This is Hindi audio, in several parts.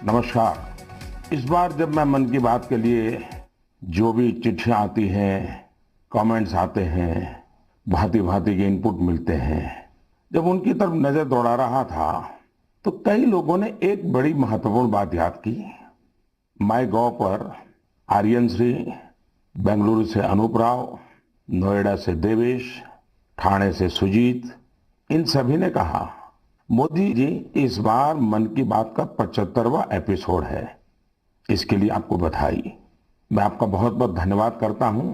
नमस्कार। इस बार जब मैं मन की बात के लिए जो भी चिट्ठियां आती हैं, कमेंट्स आते हैं, भांति भांति के इनपुट मिलते हैं, जब उनकी तरफ नजर दौड़ा रहा था तो कई लोगों ने एक बड़ी महत्वपूर्ण बात याद की। माई गॉव पर आर्यन श्री, बेंगलुरु से अनूप राव, नोएडा से देवेश, ठाणे से सुजीत, इन सभी ने कहा, मोदी जी इस बार मन की बात का 75वां एपिसोड है, इसके लिए आपको बधाई। मैं आपका बहुत बहुत धन्यवाद करता हूं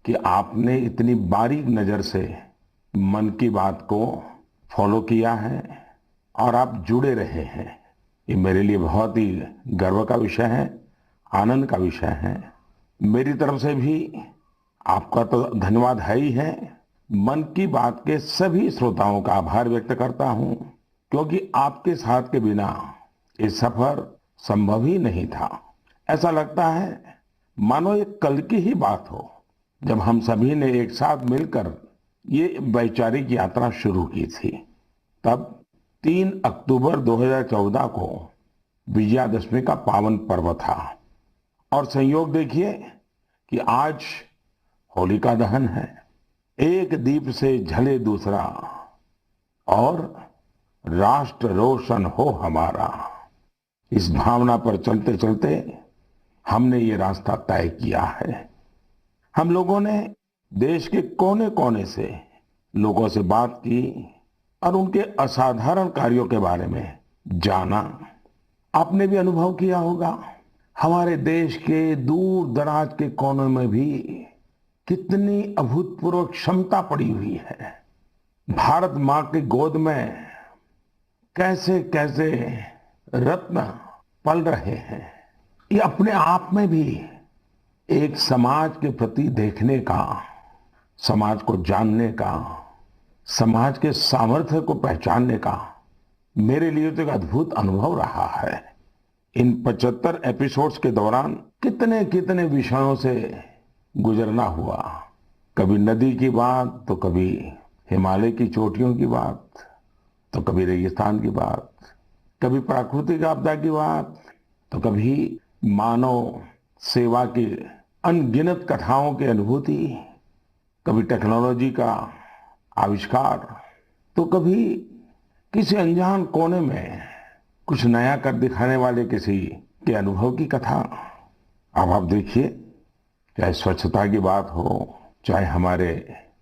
कि आपने इतनी बारीक नजर से मन की बात को फॉलो किया है और आप जुड़े रहे हैं। ये मेरे लिए बहुत ही गर्व का विषय है, आनंद का विषय है। मेरी तरफ से भी आपका तो धन्यवाद है ही है। मन की बात के सभी श्रोताओं का आभार व्यक्त करता हूं, क्योंकि आपके साथ के बिना ये सफर संभव ही नहीं था। ऐसा लगता है मानो ये कल की ही बात हो, जब हम सभी ने एक साथ मिलकर ये वैचारिक यात्रा शुरू की थी। तब 3 अक्टूबर 2014 को विजयादशमी का पावन पर्व था और संयोग देखिए कि आज होलिका दहन है। एक दीप से जले दूसरा और राष्ट्र रोशन हो हमारा। इस भावना पर चलते चलते हमने ये रास्ता तय किया है। हम लोगों ने देश के कोने कोने से लोगों से बात की और उनके असाधारण कार्यों के बारे में जाना। आपने भी अनुभव किया होगा, हमारे देश के दूर दराज के कोनों में भी कितनी अभूतपूर्व क्षमता पड़ी हुई है। भारत मां की गोद में कैसे कैसे रत्न पल रहे हैं। ये अपने आप में भी एक समाज के प्रति देखने का, समाज को जानने का, समाज के सामर्थ्य को पहचानने का मेरे लिए तो एक अद्भुत अनुभव रहा है। इन 75 एपिसोड्स के दौरान कितने कितने विषयों से गुजरना हुआ। कभी नदी की बात, तो कभी हिमालय की चोटियों की बात, तो कभी रेगिस्तान की बात, कभी प्राकृतिक आपदा की बात, तो कभी मानव सेवा की अनगिनत कथाओं की अनुभूति, कभी टेक्नोलॉजी का आविष्कार, तो कभी किसी अनजान कोने में कुछ नया कर दिखाने वाले किसी के अनुभव की कथा। अब आप देखिए, चाहे स्वच्छता की बात हो, चाहे हमारे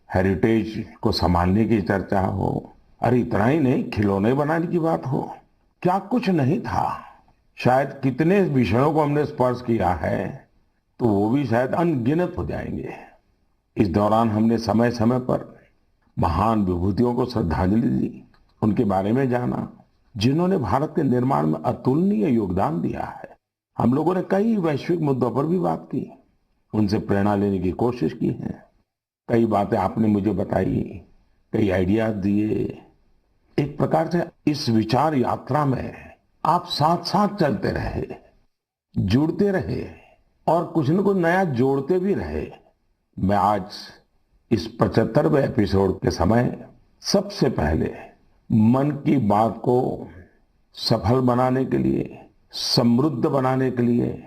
हेरिटेज को संभालने की चर्चा हो, अरे इतना ही नहीं, खिलौने बनाने की बात हो, क्या कुछ नहीं था। शायद कितने विषयों को हमने स्पर्श किया है, तो वो भी शायद अनगिनत हो जाएंगे। इस दौरान हमने समय समय पर महान विभूतियों को श्रद्धांजलि दी, उनके बारे में जाना, जिन्होंने भारत के निर्माण में अतुलनीय योगदान दिया है। हम लोगों ने कई वैश्विक मुद्दों पर भी बात की, उनसे प्रेरणा लेने की कोशिश की है। कई बातें आपने मुझे बताई, कई आइडियाज दिए। एक प्रकार से इस विचार यात्रा में आप साथ साथ चलते रहे, जुड़ते रहे और कुछ न कुछ नया जोड़ते भी रहे। मैं आज इस 75वें एपिसोड के समय सबसे पहले मन की बात को सफल बनाने के लिए, समृद्ध बनाने के लिए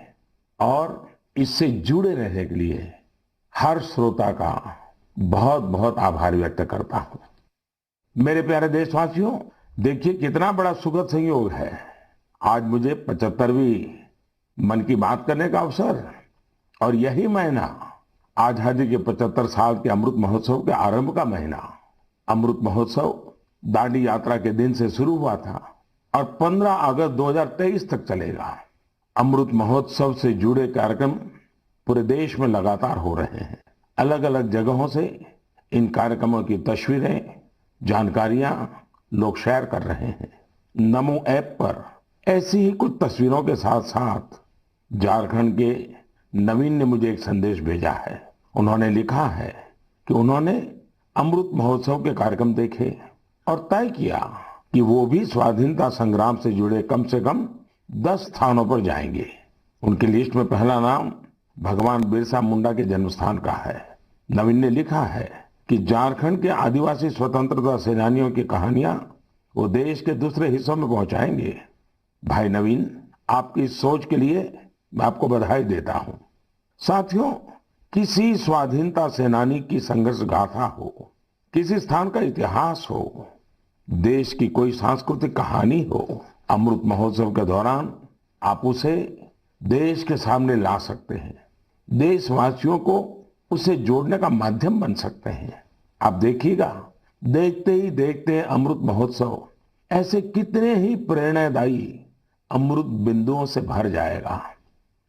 और इससे जुड़े रहने के लिए हर श्रोता का बहुत बहुत आभार व्यक्त करता हूं। मेरे प्यारे देशवासियों, देखिए कितना बड़ा सुखद संयोग है। आज मुझे 75वीं मन की बात करने का अवसर, और यही महीना आजादी के 75 साल के अमृत महोत्सव के आरंभ का महीना। अमृत महोत्सव दांडी यात्रा के दिन से शुरू हुआ था और 15 अगस्त 2023 तक चलेगा। अमृत महोत्सव से जुड़े कार्यक्रम पूरे देश में लगातार हो रहे हैं। अलग अलग जगहों से इन कार्यक्रमों की तस्वीरें, जानकारियां लोग शेयर कर रहे हैं। नमो ऐप पर ऐसी ही कुछ तस्वीरों के साथ साथ झारखंड के नवीन ने मुझे एक संदेश भेजा है। उन्होंने लिखा है कि उन्होंने अमृत महोत्सव के कार्यक्रम देखे और तय किया कि वो भी स्वाधीनता संग्राम से जुड़े कम से कम 10 स्थानों पर जाएंगे। उनकी लिस्ट में पहला नाम भगवान बिरसा मुंडा के जन्मस्थान का है। नवीन ने लिखा है कि झारखंड के आदिवासी स्वतंत्रता सेनानियों की कहानियां वो देश के दूसरे हिस्सों में पहुंचाएंगे। भाई नवीन, आपकी इस सोच के लिए मैं आपको बधाई देता हूं। साथियों, किसी स्वाधीनता सेनानी की संघर्ष गाथा हो, किसी स्थान का इतिहास हो, देश की कोई सांस्कृतिक कहानी हो, अमृत महोत्सव के दौरान आप उसे देश के सामने ला सकते हैं। देशवासियों को उसे जोड़ने का माध्यम बन सकते हैं। आप देखिएगा, देखते ही देखते अमृत महोत्सव ऐसे कितने ही प्रेरणादायी अमृत बिंदुओं से भर जाएगा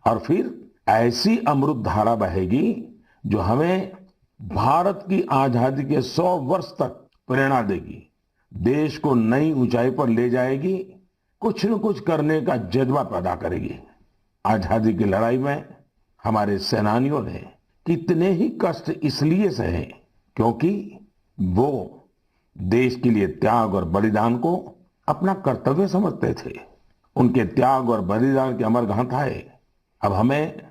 और फिर ऐसी अमृत धारा बहेगी जो हमें भारत की आजादी के 100 वर्ष तक प्रेरणा देगी, देश को नई ऊंचाई पर ले जाएगी, कुछ न कुछ करने का जज्बा पैदा करेगी। आजादी की लड़ाई में हमारे सेनानियों ने कितने ही कष्ट इसलिए सहे क्योंकि वो देश के लिए त्याग और बलिदान को अपना कर्तव्य समझते थे। उनके त्याग और बलिदान की अमर गाथाएं अब हमें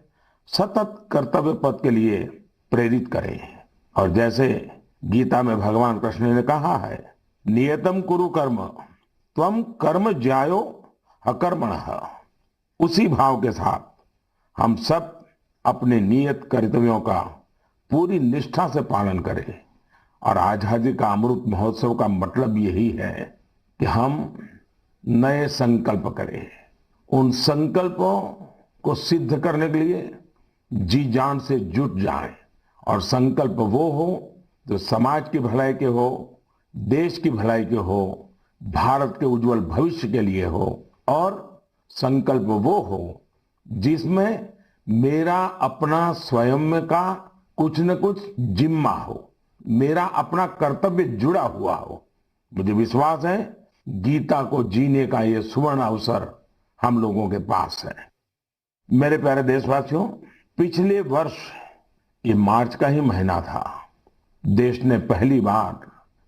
सतत कर्तव्य पथ के लिए प्रेरित करें। और जैसे गीता में भगवान कृष्ण ने कहा है, नियतम कुरु कर्म त्वम कर्म ज्यायो अकर्मणः, उसी भाव के साथ हम सब अपने नियत कर्तव्यों का पूरी निष्ठा से पालन करें। और आजादी का अमृत महोत्सव का मतलब यही है कि हम नए संकल्प करें, उन संकल्पों को सिद्ध करने के लिए जी जान से जुट जाएं। और संकल्प वो हो जो समाज की भलाई के हो, देश की भलाई के हो, भारत के उज्जवल भविष्य के लिए हो। और संकल्प वो हो जिसमें मेरा अपना स्वयं का कुछ न कुछ जिम्मा हो, मेरा अपना कर्तव्य जुड़ा हुआ हो। मुझे विश्वास है गीता को जीने का ये सुवर्ण अवसर हम लोगों के पास है। मेरे प्यारे देशवासियों, पिछले वर्ष ये मार्च का ही महीना था। देश ने पहली बार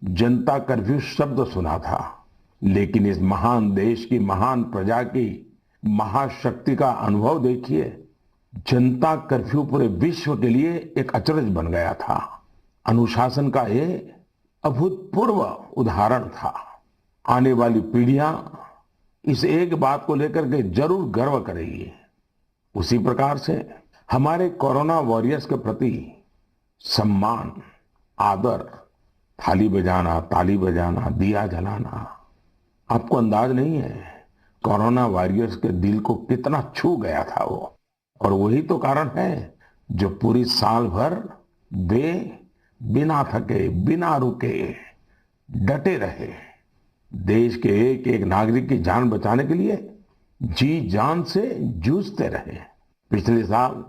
जनता कर्फ्यू शब्द सुना था। लेकिन इस महान देश की महान प्रजा की महाशक्ति का अनुभव देखिए। जनता कर्फ्यू पूरे विश्व के लिए एक अचरज बन गया था। अनुशासन का ये अभूतपूर्व उदाहरण था। आने वाली पीढ़ियां इस एक बात को लेकर के जरूर गर्व करेगी। उसी प्रकार से हमारे कोरोना वॉरियर्स के प्रति सम्मान, आदर, थाली बजाना, ताली बजाना, दिया जलाना, आपको अंदाज नहीं है कोरोना वॉरियर्स के दिल को कितना छू गया था वो। और वही तो कारण है जो पूरी साल भर वे बिना थके, बिना रुके डटे रहे, देश के एक एक नागरिक की जान बचाने के लिए जी जान से जूझते रहे। पिछले साल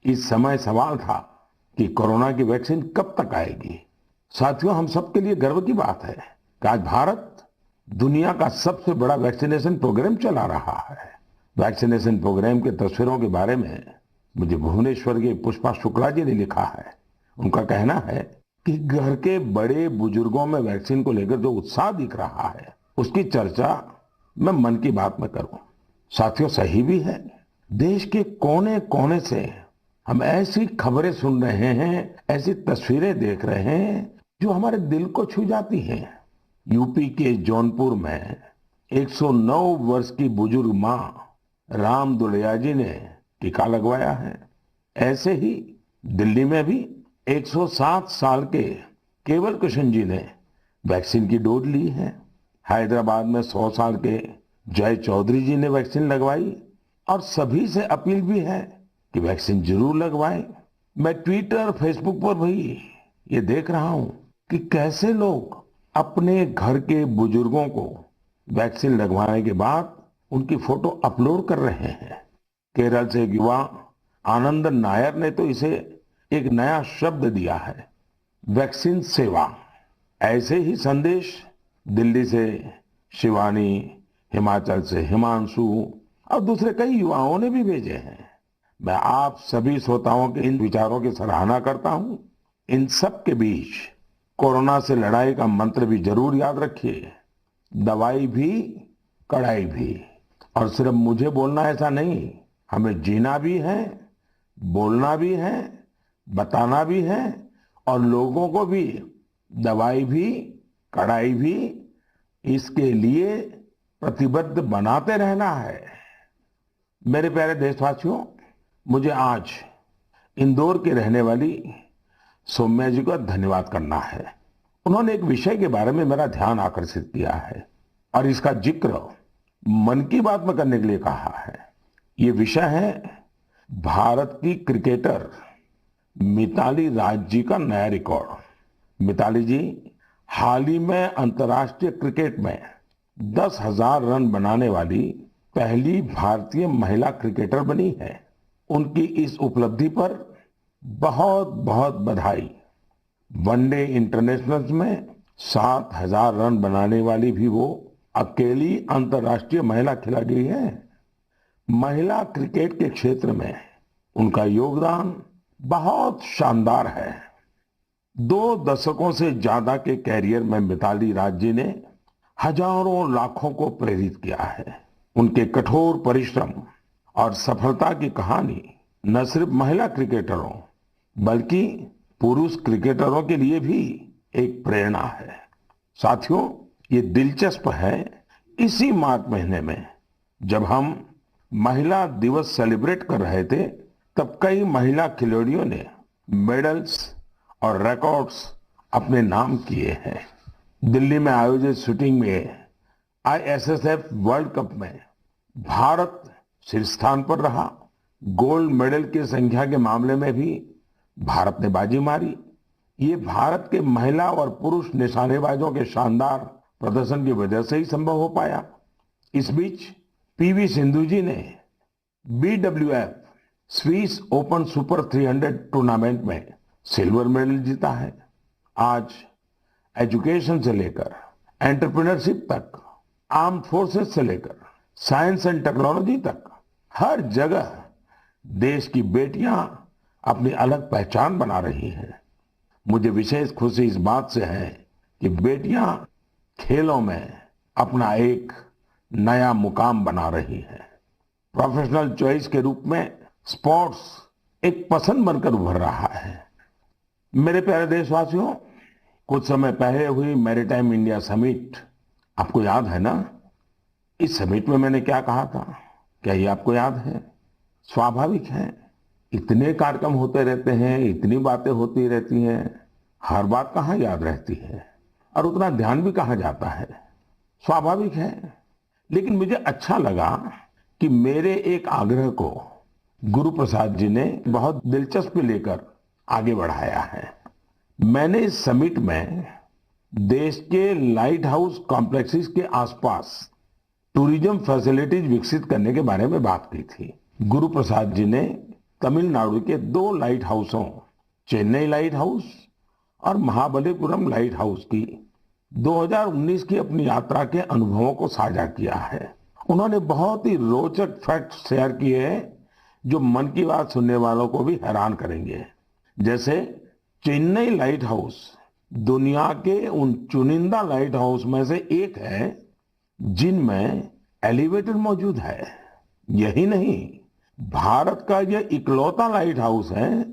इस समय सवाल था कि कोरोना की वैक्सीन कब तक आएगी। साथियों, हम सबके लिए गर्व की बात है कि आज भारत दुनिया का सबसे बड़ा वैक्सीनेशन प्रोग्राम चला रहा है। वैक्सीनेशन प्रोग्राम के तस्वीरों के बारे में मुझे भुवनेश्वर के पुष्पा शुक्ला जी ने लिखा है। उनका कहना है कि घर के बड़े बुजुर्गों में वैक्सीन को लेकर जो उत्साह दिख रहा है उसकी चर्चा मैं मन की बात में करूं। साथियों, सही भी है। देश के कोने कोने से हम ऐसी खबरें सुन रहे हैं, ऐसी तस्वीरें देख रहे हैं जो हमारे दिल को छू जाती हैं। यूपी के जौनपुर में 109 वर्ष की बुजुर्ग मां राम दुलिया जी ने टीका लगवाया है। ऐसे ही दिल्ली में भी 107 साल के केवल कृष्ण जी ने वैक्सीन की डोज ली है। हैदराबाद में 100 साल के जय चौधरी जी ने वैक्सीन लगवाई। और सभी से अपील भी है कि वैक्सीन जरूर लगवाएं। मैं ट्विटर, फेसबुक पर भी ये देख रहा हूं कि कैसे लोग अपने घर के बुजुर्गों को वैक्सीन लगवाने के बाद उनकी फोटो अपलोड कर रहे हैं। केरल से एक युवा आनंदन नायर ने तो इसे एक नया शब्द दिया है, वैक्सीन सेवा। ऐसे ही संदेश दिल्ली से शिवानी, हिमाचल से हिमांशु और दूसरे कई युवाओं ने भी भेजे हैं। मैं आप सभी श्रोताओं के इन विचारों की सराहना करता हूं। इन सब के बीच कोरोना से लड़ाई का मंत्र भी जरूर याद रखिए, दवाई भी कड़ाई भी। और सिर्फ मुझे बोलना ऐसा नहीं, हमें जीना भी है, बोलना भी है, बताना भी है और लोगों को भी दवाई भी कड़ाई भी इसके लिए प्रतिबद्ध बनाते रहना है। मेरे प्यारे देशवासियों, मुझे आज इंदौर की रहने वाली सौम्या जी को धन्यवाद करना है। उन्होंने एक विषय के बारे में मेरा ध्यान आकर्षित किया है और इसका जिक्र मन की बात में करने के लिए कहा है। ये विषय है भारत की क्रिकेटर मिताली राज जी का नया रिकॉर्ड। मिताली जी हाल ही में अंतर्राष्ट्रीय क्रिकेट में 10,000 रन बनाने वाली पहली भारतीय महिला क्रिकेटर बनी है। उनकी इस उपलब्धि पर बहुत बहुत बधाई। वनडे इंटरनेशनल्स में 7,000 रन बनाने वाली भी वो अकेली अंतर्राष्ट्रीय महिला खिलाड़ी है। महिला क्रिकेट के क्षेत्र में उनका योगदान बहुत शानदार है। 2 दशकों से ज्यादा के कैरियर में मिताली राज जी ने हजारों लाखों को प्रेरित किया है। उनके कठोर परिश्रम और सफलता की कहानी न सिर्फ महिला क्रिकेटरों बल्कि पुरुष क्रिकेटरों के लिए भी एक प्रेरणा है। साथियों, ये दिलचस्प है, इसी मार्च महीने में जब हम महिला दिवस सेलिब्रेट कर रहे थे तब कई महिला खिलाड़ियों ने मेडल्स और रिकॉर्ड्स अपने नाम किए हैं। दिल्ली में आयोजित शूटिंग में आईएसएसएफ वर्ल्ड कप में भारत शीर्ष स्थान पर रहा। गोल्ड मेडल की संख्या के मामले में भी भारत ने बाजी मारी। ये भारत के महिला और पुरुष निशानेबाजों के शानदार प्रदर्शन की वजह से ही संभव हो पाया। इस बीच पीवी सिंधु जी ने BWF Swiss open super 300 tournament में सिल्वर मेडल जीता है। आज एजुकेशन से लेकर एंटरप्रेन्योरशिप तक, आर्म फोर्सेस से लेकर साइंस एंड टेक्नोलॉजी तक हर जगह देश की बेटियां अपनी अलग पहचान बना रही हैं। मुझे विशेष खुशी इस बात से है कि बेटियां खेलों में अपना एक नया मुकाम बना रही हैं। प्रोफेशनल चॉइस के रूप में स्पोर्ट्स एक पसंद बनकर उभर रहा है। मेरे प्यारे देशवासियों, कुछ समय पहले हुई मैरीटाइम इंडिया समिट आपको याद है ना? इस समिट में मैंने क्या कहा था, क्या ये आपको याद है? स्वाभाविक है, इतने कार्यक्रम होते रहते हैं, इतनी बातें होती रहती हैं, हर बात कहाँ याद रहती है और उतना ध्यान भी कहाँ जाता है। स्वाभाविक है, लेकिन मुझे अच्छा लगा कि मेरे एक आग्रह को गुरु प्रसाद जी ने बहुत दिलचस्पी लेकर आगे बढ़ाया है। मैंने इस समिट में देश के लाइट हाउस कॉम्प्लेक्सेस के आसपास टूरिज्म फैसिलिटीज विकसित करने के बारे में बात की थी। गुरु प्रसाद जी ने तमिलनाडु के 2 लाइट हाउसों, चेन्नई लाइट हाउस और महाबलीपुरम लाइट हाउस की 2019 की अपनी यात्रा के अनुभवों को साझा किया है। उन्होंने बहुत ही रोचक फैक्ट शेयर किए हैं जो मन की बात सुनने वालों को भी हैरान करेंगे। जैसे चेन्नई लाइट हाउस दुनिया के उन चुनिंदा लाइट हाउस में से एक है जिनमें एलिवेटर मौजूद है। यही नहीं, भारत का यह इकलौता लाइट हाउस है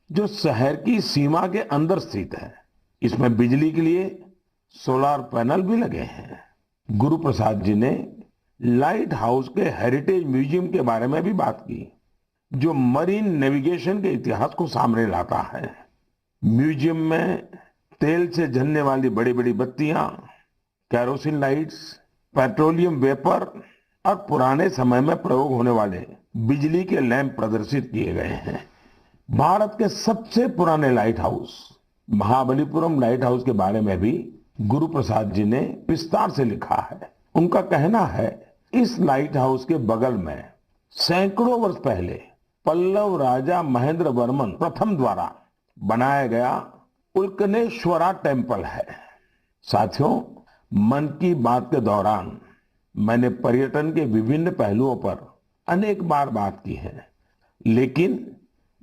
जो शहर की सीमा के अंदर स्थित है। इसमें बिजली के लिए सोलर पैनल भी लगे हैं। गुरु प्रसाद जी ने लाइट हाउस के हेरिटेज म्यूजियम के बारे में भी बात की जो मरीन नेविगेशन के इतिहास को सामने लाता है। म्यूजियम में तेल से जलने वाली बड़ी बड़ी बत्तियां, कैरोसिन लाइट्स, पेट्रोलियम वेपर और पुराने समय में प्रयोग होने वाले बिजली के लैंप प्रदर्शित किए गए हैं। भारत के सबसे पुराने light house Mahabalipuram light house के बारे में भी गुरु प्रसाद जी ने विस्तार से लिखा है। उनका कहना है, इस लाइट हाउस के बगल में सैकड़ों वर्ष पहले पल्लव राजा महेंद्र वर्मन प्रथम द्वारा बनाया गया उल्कनेश्वरा टेम्पल है। साथियों, मन की बात के दौरान मैंने पर्यटन के विभिन्न पहलुओं पर अनेक बार बात की है, लेकिन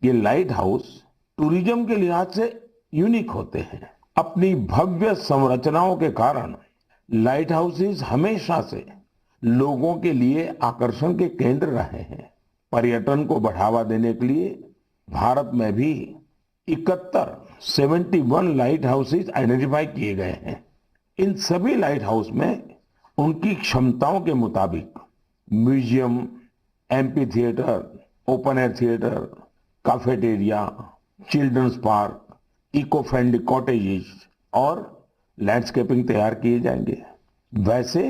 ये लाइट हाउस टूरिज्म के लिहाज से यूनिक होते हैं। अपनी भव्य संरचनाओं के कारण लाइट हाउसेस हमेशा से लोगों के लिए आकर्षण के केंद्र रहे हैं। पर्यटन को बढ़ावा देने के लिए भारत में भी 71 लाइट हाउसेस आइडेंटिफाई किए गए हैं। इन सभी लाइट हाउस में उनकी क्षमताओं के मुताबिक museum, amphitheatre, open air theatre, cafeteria, children's park, eco friendly cottages और लैंडस्केपिंग तैयार किए जाएंगे। वैसे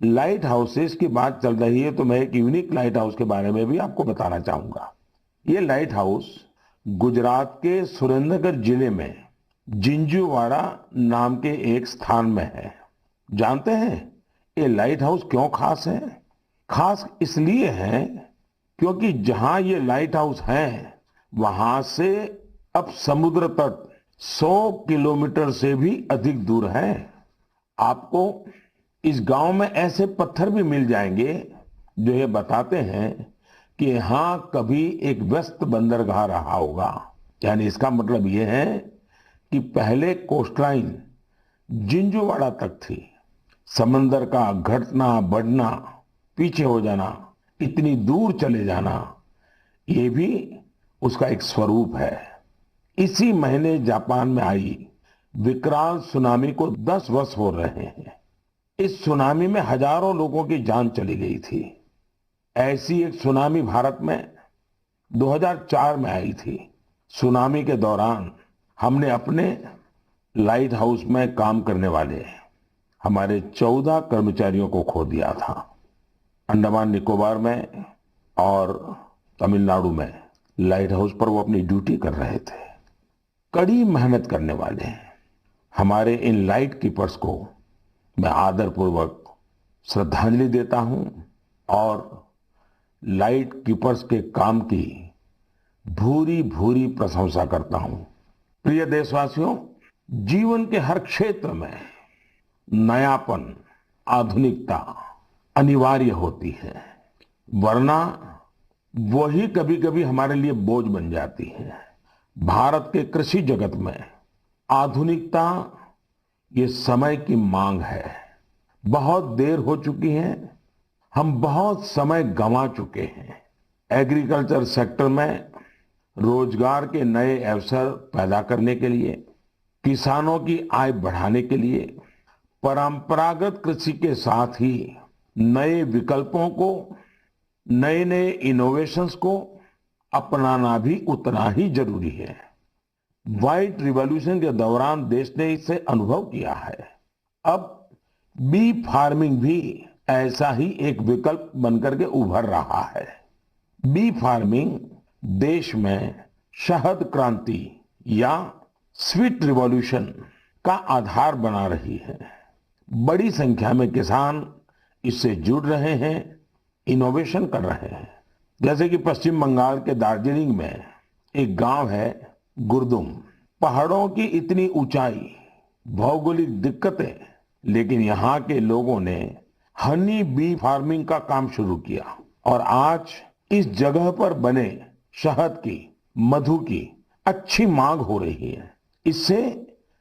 लाइट हाउसेस की बात चल रही है तो मैं एक यूनिक लाइट हाउस के बारे में भी आपको बताना चाहूंगा। ये लाइट हाउस गुजरात के सुरेंद्रनगर जिले में जिंजूवाड़ा नाम के एक स्थान में है। जानते हैं ये लाइट हाउस क्यों खास है? खास इसलिए है क्योंकि जहां ये लाइट हाउस है वहां से अब समुद्र तट 100 किलोमीटर से भी अधिक दूर है। आपको इस गांव में ऐसे पत्थर भी मिल जाएंगे जो ये बताते हैं कि यहाँ कभी एक व्यस्त बंदरगाह रहा होगा। यानी इसका मतलब ये है कि पहले कोस्टलाइन जिंजूवाड़ा तक थी। समंदर का घटना बढ़ना, पीछे हो जाना, इतनी दूर चले जाना, ये भी उसका एक स्वरूप है। इसी महीने जापान में आई विकराल सुनामी को 10 वर्ष हो रहे हैं। इस सुनामी में हजारों लोगों की जान चली गई थी। ऐसी एक सुनामी भारत में 2004 में आई थी। सुनामी के दौरान हमने अपने लाइट हाउस में काम करने वाले हमारे 14 कर्मचारियों को खो दिया था। अंडमान निकोबार में और तमिलनाडु में लाइट हाउस पर वो अपनी ड्यूटी कर रहे थे। कड़ी मेहनत करने वाले हमारे इन लाइट कीपर्स को मैं आदरपूर्वक श्रद्धांजलि देता हूं और लाइट कीपर्स के काम की भूरी भूरी प्रशंसा करता हूं। प्रिय देशवासियों, जीवन के हर क्षेत्र में नयापन, आधुनिकता अनिवार्य होती है, वरना वही कभी कभी हमारे लिए बोझ बन जाती है। भारत के कृषि जगत में आधुनिकता ये समय की मांग है। बहुत देर हो चुकी है, हम बहुत समय गंवा चुके हैं। एग्रीकल्चर सेक्टर में रोजगार के नए अवसर पैदा करने के लिए, किसानों की आय बढ़ाने के लिए परंपरागत कृषि के साथ ही नए विकल्पों को, नए नए इनोवेशंस को अपनाना भी उतना ही जरूरी है। व्हाइट रिवॉल्यूशन के दौरान देश ने इसे अनुभव किया है। अब बी फार्मिंग भी ऐसा ही एक विकल्प बनकर के उभर रहा है। बी फार्मिंग देश में शहद क्रांति या स्वीट रिवॉल्यूशन का आधार बना रही है। बड़ी संख्या में किसान इससे जुड़ रहे हैं, इनोवेशन कर रहे हैं। जैसे कि पश्चिम बंगाल के दार्जिलिंग में एक गांव है गुरदुम। पहाड़ों की इतनी ऊंचाई, भौगोलिक दिक्कतें, लेकिन यहाँ के लोगों ने हनी बी फार्मिंग का काम शुरू किया और आज इस जगह पर बने शहद की, मधु की अच्छी मांग हो रही है। इससे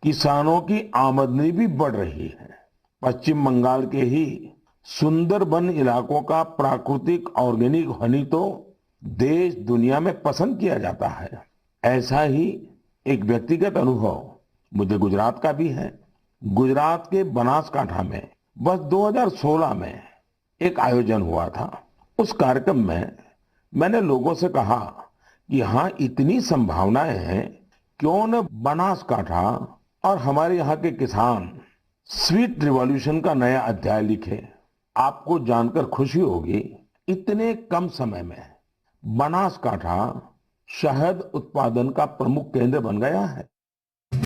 किसानों की आमदनी भी बढ़ रही है। पश्चिम बंगाल के ही सुंदरबन इलाकों का प्राकृतिक ऑर्गेनिक हनी तो देश दुनिया में पसंद किया जाता है। ऐसा ही एक व्यक्तिगत अनुभव मुझे गुजरात का भी है। गुजरात के बनासकांठा में बस 2016 में एक आयोजन हुआ था। उस कार्यक्रम में मैंने लोगों से कहा कि यहाँ इतनी संभावनाएं हैं, क्यों न बनासकांठा और हमारे यहाँ के किसान स्वीट रिवॉल्यूशन का नया अध्याय लिखे। आपको जानकर खुशी होगी, इतने कम समय में बनासकांठा शहद उत्पादन का प्रमुख केंद्र बन गया है।